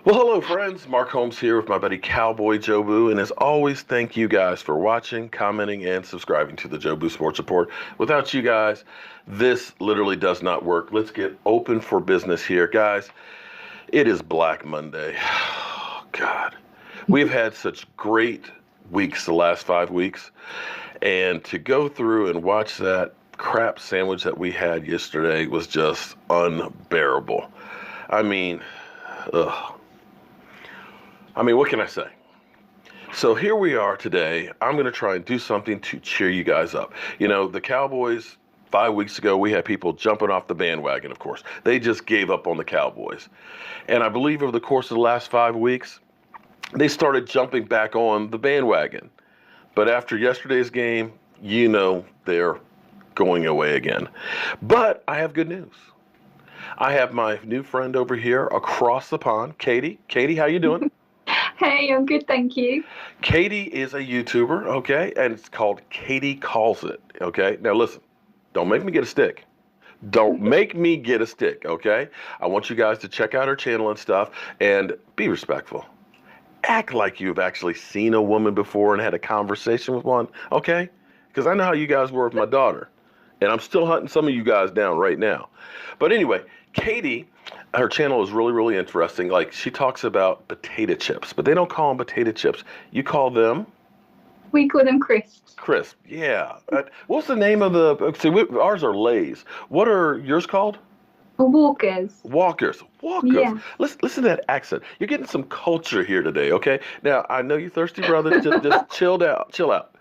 Well, hello, friends. Mark Holmes here with my buddy Cowboy Jobu. And as always, thank you guys for watching, commenting, and subscribing to the Jobu Sports Report. Without you guys, this literally does not work. Let's get open for business here. Guys, it is Black Monday. Oh, God. We've had such great weeks the last 5 weeks. And to go through and watch that crap sandwich that we had yesterday was just unbearable. I mean, ugh. What can I say? So here we are today. I'm going to try and do something to cheer you guys up. You know, the Cowboys, 5 weeks ago, we had people jumping off the bandwagon, of course. They just gave up on the Cowboys. And I believe over the course of the last 5 weeks, they started jumping back on the bandwagon. But after yesterday's game, you know they're going away again. But I have good news. I have my new friend over here across the pond, Katie. Katie, how you doing? Hey, I'm good, thank you. Katie is a YouTuber, okay? And it's called Katie Calls It, okay? Now listen, don't make me get a stick. Don't make me get a stick, okay? I want you guys to check out her channel and stuff and be respectful. Act like you've actually seen a woman before and had a conversation with one, okay? Because I know how you guys were with my daughter. And I'm still hunting some of you guys down right now. But anyway, Katie, her channel is really, really interesting. Like, she talks about potato chips, but they don't call them potato chips. You call them? We call them crisps. Crisp, yeah. What's the name of the, see, ours are Lay's. What are yours called? Walkers. Walkers. Yeah. Listen to that accent. You're getting some culture here today, okay? Now, I know you thirsty brothers, just chill out.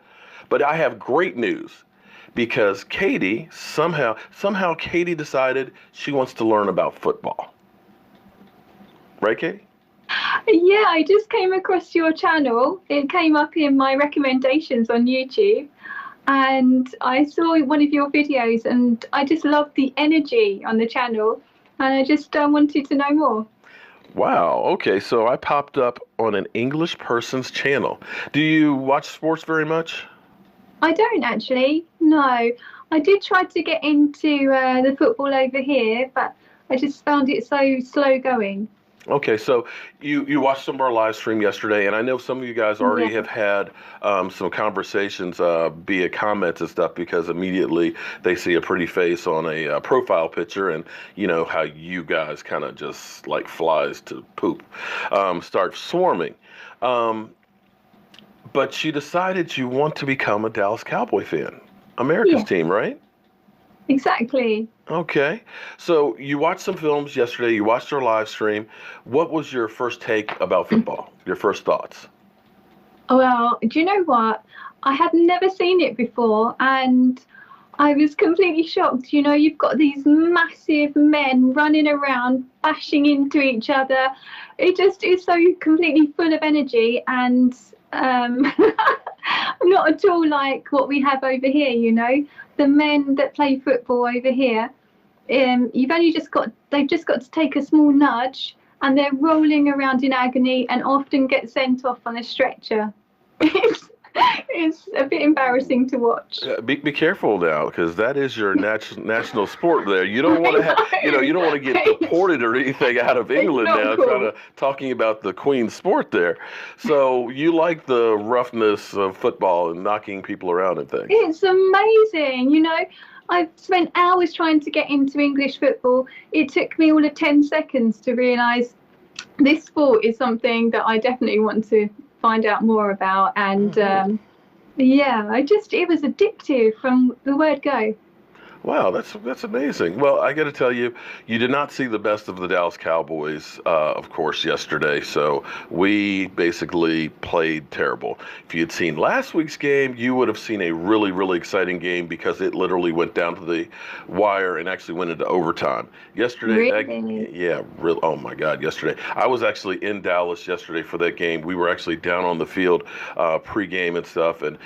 But I have great news. Because Katie, somehow Katie decided she wants to learn about football. Right, Katie? Yeah, I just came across your channel. It came up in my recommendations on YouTube. And I saw one of your videos and I just loved the energy on the channel. And I just wanted to know more. Wow, okay, so I popped up on an English person's channel. Do you watch sports very much? I don't actually, no. I did try to get into the football over here, but I just found it so slow going. Okay, so you watched some of our live stream yesterday, and I know some of you guys already have had some conversations via comments and stuff because immediately they see a pretty face on a profile picture, and you know how you guys kind of just like flies to poop start swarming. But you decided you want to become a Dallas Cowboy fan. America's team, right? Exactly. Okay. So you watched some films yesterday. You watched our live stream. What was your first take about football? Your first thoughts? Well, do you know what? I had never seen it before and I was completely shocked. You know, you've got these massive men running around, bashing into each other. It just is so completely full of energy and not at all like what we have over here, you know. The men that play football over here, they've just got to take a small nudge and they're rolling around in agony and often get sent off on a stretcher. It's a bit embarrassing to watch. Be careful now, because that is your national sport. There, you don't want to have, you don't want to get deported or anything out of England now. Cool. Kind of talking about the Queen's sport there. So you like the roughness of football and knocking people around and things. It's amazing, you know. I've spent hours trying to get into English football. It took me all of 10 seconds to realise this sport is something that I definitely want to find out more about. And it was addictive from the word go. Wow, that's amazing. Well, I got to tell you, you did not see the best of the Dallas Cowboys, of course, yesterday. So we basically played terrible. If you had seen last week's game, you would have seen a really, really exciting game because it literally went down to the wire and actually went into overtime. Yesterday, Really? oh my God, yesterday. I was actually in Dallas yesterday for that game. We were actually down on the field pregame and stuff, and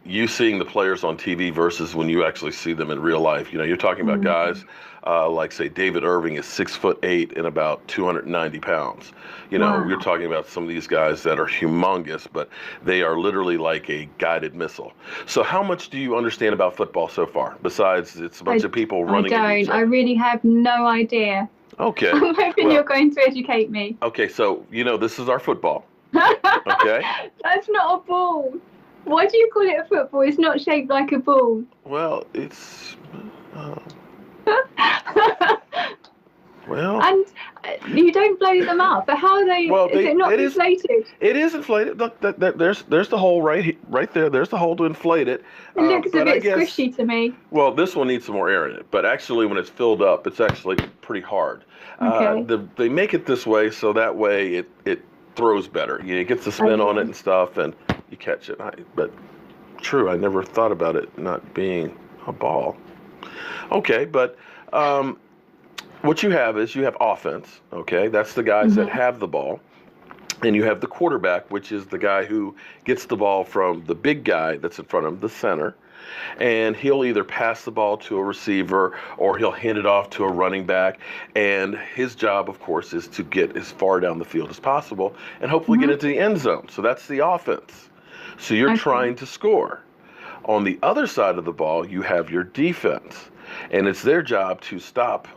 you seeing the players on TV versus when you actually see them in real life. You're talking about guys like, say, David Irving is 6'8" and about 290 pounds. Wow. You're talking about some of these guys that are humongous, but they are literally like a guided missile. So how much do you understand about football so far, besides it's a bunch of people running into each I other? really have no idea. Okay. I'm hoping you're going to educate me. Okay, so, this is our football. Okay? That's not a ball. Why do you call it a football? It's not shaped like a ball. Well, it's... well... And you don't blow them up, but how are they... is it not inflated? It is inflated. Look, there's the hole right there. There's the hole to inflate it. It looks a bit squishy to me. Well, this one needs some more air in it. But actually, when it's filled up, it's actually pretty hard. Okay. They make it this way so that way it throws better. It gets the spin on it and stuff, and you catch it. But true, I never thought about it not being a ball. Okay, but what you have offense. Okay, that's the guys that have the ball. And you have the quarterback, which is the guy who gets the ball from the big guy that's in front of him, the center. And he'll either pass the ball to a receiver or he'll hand it off to a running back. And his job, of course, is to get as far down the field as possible and hopefully get into the end zone. So that's the offense. So you're trying to score. On the other side of the ball, you have your defense. And it's their job to stop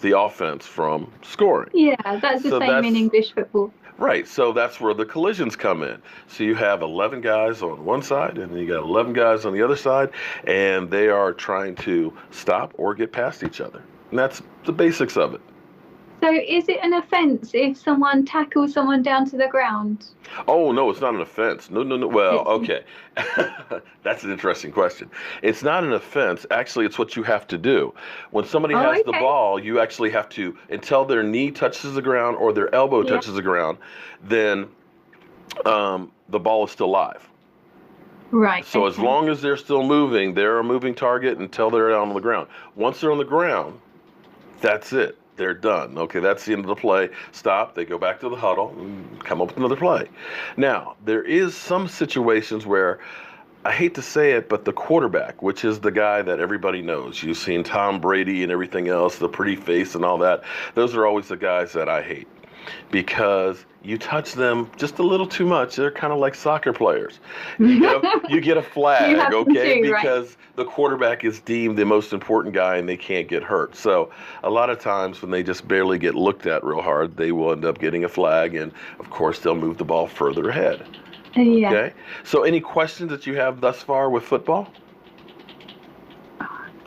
the offense from scoring. Yeah, that's the same in English football. Right, so that's where the collisions come in. So you have 11 guys on one side, and then you got 11 guys on the other side, and they are trying to stop or get past each other. And that's the basics of it. So is it an offence if someone tackles someone down to the ground? Oh, no, it's not an offense. No. Well, okay. That's an interesting question. It's not an offense. Actually, it's what you have to do. When somebody has the ball, you actually have to, until their knee touches the ground or their elbow touches the ground, then the ball is still live. Right. So as long as they're still moving, they're a moving target until they're down on the ground. Once they're on the ground, that's it. They're done. Okay, that's the end of the play. Stop. They go back to the huddle and come up with another play. Now, there is some situations where, I hate to say it, but the quarterback, which is the guy that everybody knows. You've seen Tom Brady and everything else, the pretty face and all that. Those are always the guys that I hate because you touch them just a little too much. They're kind of like soccer players. You get a flag, okay, because the quarterback is deemed the most important guy and they can't get hurt. So a lot of times when they just barely get looked at real hard, they will end up getting a flag, and of course they'll move the ball further ahead. Yeah. Okay. So any questions that you have thus far with football?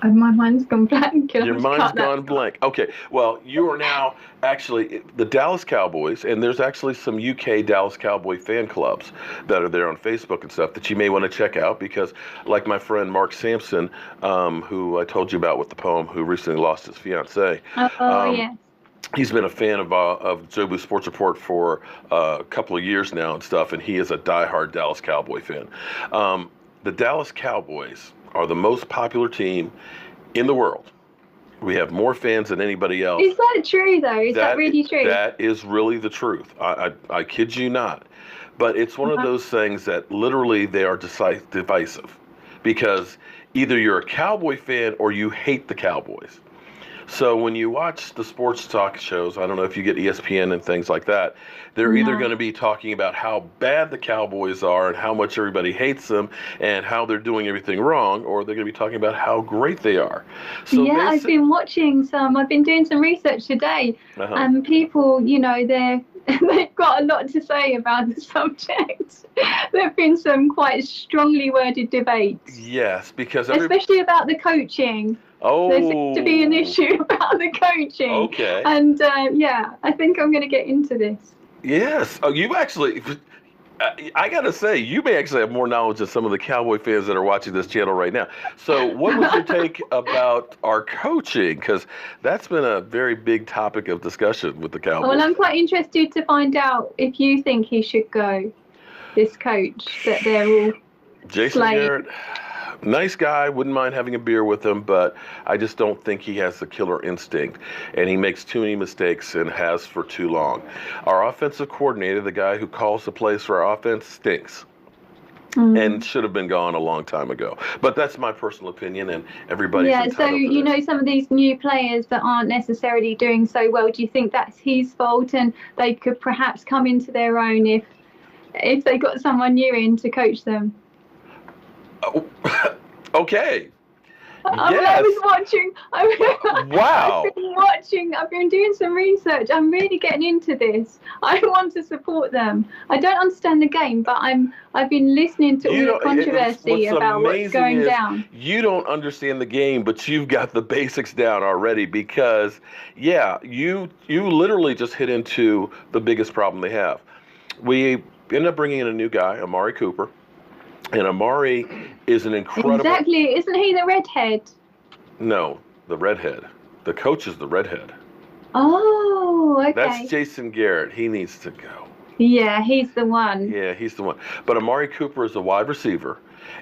My mind's gone blank. Your mind's gone blank. Okay. Well, you are now actually the Dallas Cowboys, and there's actually some UK Dallas Cowboy fan clubs that are there on Facebook and stuff that you may want to check out because, like my friend Mark Sampson, who I told you about with the poem, who recently lost his fiancée. Yes. He's been a fan of Jobu Sports Report for a couple of years now and stuff, and he is a diehard Dallas Cowboy fan. The Dallas Cowboys are the most popular team in the world. We have more fans than anybody else. Is that true, though? Is that really true? That is really the truth. I kid you not. But it's one of those things that literally they are divisive because either you're a Cowboy fan or you hate the Cowboys. So when you watch the sports talk shows, I don't know if you get ESPN and things like that, they're either going to be talking about how bad the Cowboys are and how much everybody hates them and how they're doing everything wrong, or they're going to be talking about how great they are. So yeah, I've been watching I've been doing some research today, and people, they've got a lot to say about the subject. There have been some quite strongly worded debates. Yes, because especially about the coaching. Oh. There seems to be an issue about the coaching. Okay. And I think I'm going to get into this. Yes. Oh, you actually, I got to say, you may actually have more knowledge than some of the Cowboy fans that are watching this channel right now. So what was your take about our coaching? Because that's been a very big topic of discussion with the Cowboys. Well, I'm quite interested to find out if you think he should go, this coach, that they're all Jason Garrett. Nice guy, wouldn't mind having a beer with him, but I just don't think he has the killer instinct, and he makes too many mistakes and has for too long. Our offensive coordinator, the guy who calls the plays for our offense, stinks. and should have been gone a long time ago. But that's my personal opinion, and everybody's Yeah, so entitled to you this. know, some of these new players that aren't necessarily doing so well, do you think that's his fault, and they could perhaps come into their own if they got someone new in to coach them? Oh, okay. I Yes. was watching. Wow. I've been doing some research. I'm really getting into this. I want to support them. I don't understand the game, but I've been listening to all the controversy What's about what's amazing going is down. you don't understand the game, but you've got the basics down already because, yeah, you literally just hit into the biggest problem they have. We ended up bringing in a new guy, Amari Cooper, and Amari is an incredible. Exactly. Isn't he the redhead? No, the redhead. The coach is the redhead. Oh, okay. That's Jason Garrett. He needs to go. Yeah, he's the one. Yeah, he's the one. But Amari Cooper is a wide receiver,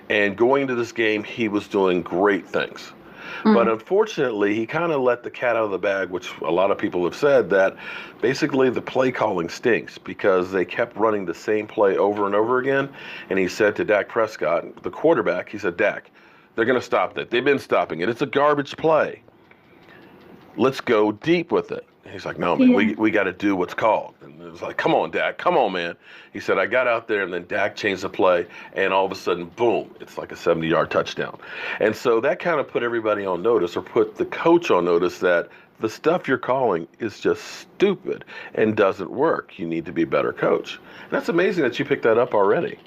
and going into this game, he was doing great things. But unfortunately, he kind of let the cat out of the bag, which a lot of people have said that basically the play calling stinks because they kept running the same play over and over again. And he said to Dak Prescott, the quarterback, he said, Dak, they're going to stop that. They've been stopping it. It's a garbage play. Let's go deep with it. He's like, no, man, we got to do what's called. And it was like, come on, Dak, come on, man. He said, I got out there, and then Dak changed the play, and all of a sudden, boom, it's like a 70-yard touchdown. And so that kind of put everybody on notice, or put the coach on notice, that the stuff you're calling is just stupid and doesn't work. You need to be a better coach. And that's amazing that you picked that up already.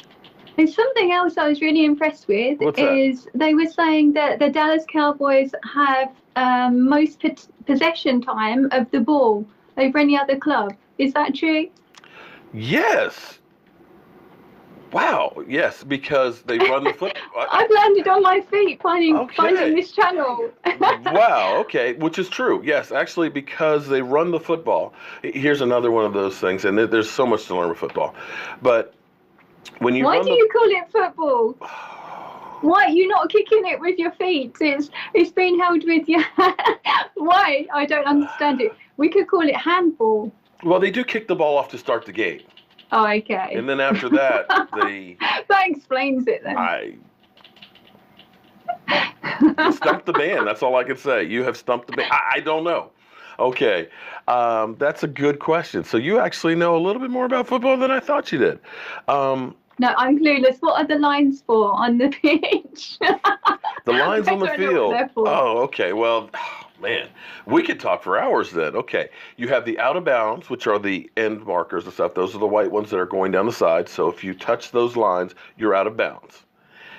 There's something else I was really impressed with. What's that? They were saying that the Dallas Cowboys have most possession time of the ball over any other club. Is that true? Yes. Wow. Yes, because they run the football. I've landed on my feet finding this channel. Wow. Okay. Which is true. Yes, actually, because they run the football. Here's another one of those things, and there's so much to learn with football. But when you Why do you call it football? Why you're not kicking it with your feet? It's being held with your. Why? I don't understand it. We could call it handball. Well, they do kick the ball off to start the game. Oh, okay. And then after that, That explains it then. You stumped the man. That's all I can say. You have stumped the man. I don't know. Okay. That's a good question. So you actually know a little bit more about football than I thought you did. No, I'm clueless. What are the lines for on the pitch? The lines on the field. Oh, okay. Well, man, we could talk for hours then. Okay. You have the out of bounds, which are the end markers and stuff. Those are the white ones that are going down the side. So if you touch those lines, you're out of bounds.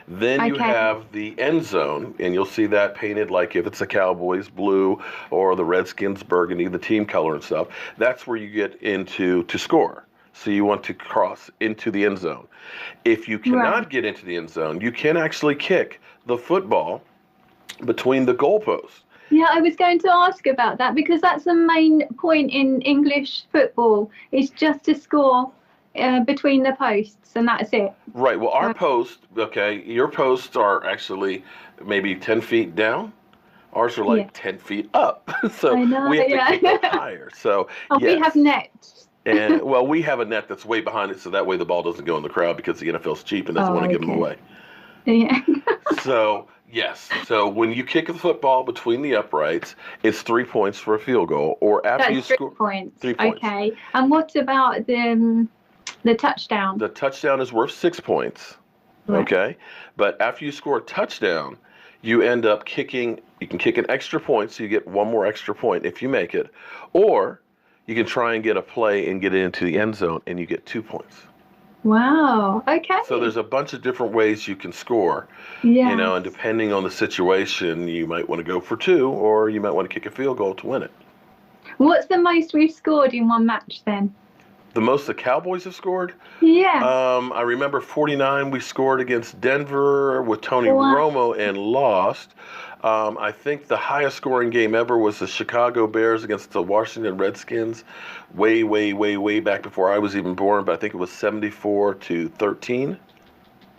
Then you have the end zone, and you'll see that painted like if it's the Cowboys, blue, or the Redskins, burgundy, the team color and stuff. That's where you get into to score. So you want to cross into the end zone. If you cannot get into the end zone, you can actually kick the football between the goalposts. Yeah, I was going to ask about that because that's the main point in English football. It's just to score between the posts, and that's it. Right. Well, our post, your posts are actually maybe 10 feet down. Ours are like 10 feet up. So we have to kick them higher. So we have nets. And well, we have a net that's way behind it, so that way the ball doesn't go in the crowd because the NFL's cheap and doesn't want to give them away. Yeah. So yes, so when you kick the football between the uprights, it's 3 points for a field goal, or after you score 3 points. 3 points. Okay. And what about the touchdown? The touchdown is worth 6 points. Right. Okay, but after you score a touchdown, you end up kicking. You can kick an extra point, so you get one more extra point if you make it, or you can try and get a play and get it into the end zone, and you get 2 points. Wow. Okay. So there's a bunch of different ways you can score. Yeah. You know, and depending on the situation, you might want to go for 2, or you might want to kick a field goal to win it. What's the most we've scored in one match then? The most the Cowboys have scored? Yeah. I remember 49 we scored against Denver with Tony Romo and lost. I think the highest scoring game ever was the Chicago Bears against the Washington Redskins way back before I was even born, but I think it was 74-13.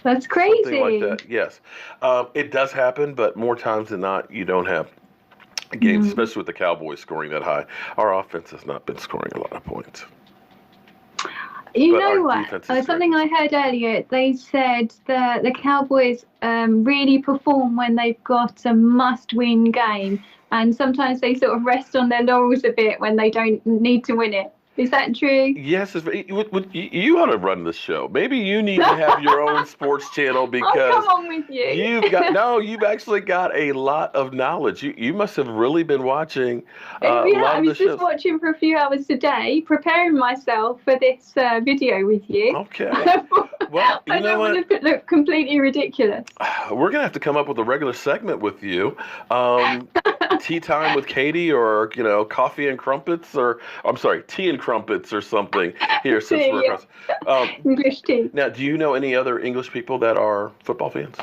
That's crazy. Something like that, yes. It does happen, but more times than not, you don't have games, especially with the Cowboys scoring that high. Our offense has not been scoring a lot of points. You but our know what? defense is great. Something I heard earlier, they said that the Cowboys really perform when they've got a must-win game, and sometimes they sort of rest on their laurels a bit when they don't need to win it. Is that true? Yes, you ought to run the show. Maybe you need to have your own sports channel I'll because come on with you. you've actually got a lot of knowledge. You must have really been watching a Yeah, lot I of the was just shows. watching for a few hours today, preparing myself for this video with you. Okay. Well, you I know don't what? want to look completely ridiculous. We're gonna have to come up with a regular segment with you. Tea time with Katie, or coffee and crumpets, or I'm sorry, tea and crumpets, or something. Here, since we're Yeah. across. Um, English tea. Now, do you know any other English people that are football fans?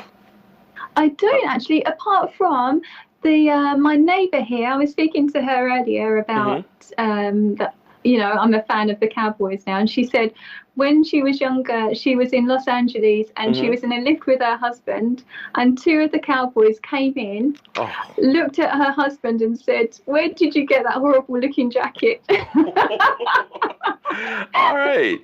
I don't actually, apart from the my neighbour here. I was speaking to her earlier about that. I'm a fan of the Cowboys now, and she said when she was younger, she was in Los Angeles and she Mm-hmm. was in a lift with her husband, and two of the Cowboys came in, Oh. looked at her husband, and said, "Where did you get that horrible looking jacket?" All right.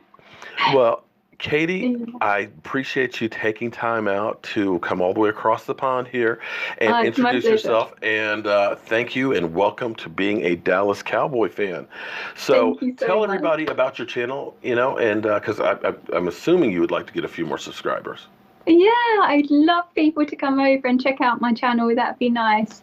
Well, Katie, Yeah. I appreciate you taking time out to come all the way across the pond here and It's my introduce pleasure. yourself. And thank you and welcome to being a Dallas Cowboy fan. So Thank you so tell much. everybody about your channel, and because I'm assuming you would like to get a few more subscribers. Yeah, I'd love people to come over and check out my channel. That'd be nice.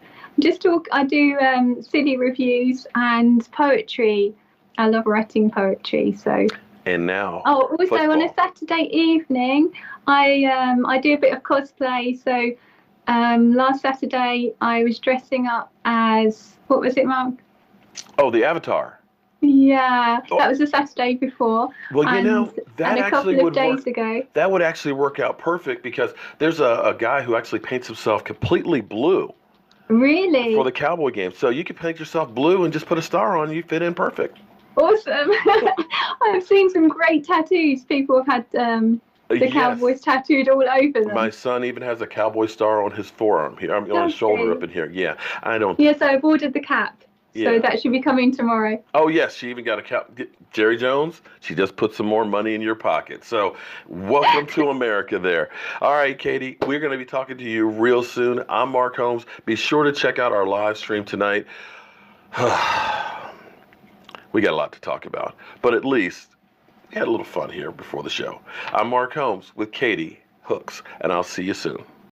I do silly reviews and poetry. I love writing poetry. So. And now, Oh, also football. on a Saturday evening, I do a bit of cosplay. So last Saturday I was dressing up as, what was it, Mark? Oh, the Avatar. Yeah, that was the Saturday before. Well, that and a actually couple would of days work. ago. That would actually work out perfect because there's a guy who actually paints himself completely blue Really? for the Cowboy game. So you could paint yourself blue and just put a star on, you fit in perfect. Awesome. I've seen some great tattoos. People have had the Yes. Cowboys tattooed all over them. My son even has a Cowboy star on his forearm here, on his Does shoulder he? up in here. Yeah, I don't. Yeah, so I've ordered the cap. So Yeah. that should be coming tomorrow. Oh yes, she even got a cap. Jerry Jones, she just put some more money in your pocket. So welcome to America there. All right, Katie, we're going to be talking to you real soon. I'm Mark Holmes. Be sure to check out our live stream tonight. We got a lot to talk about, but at least we had a little fun here before the show. I'm Mark Holmes with Katie Hooks, and I'll see you soon.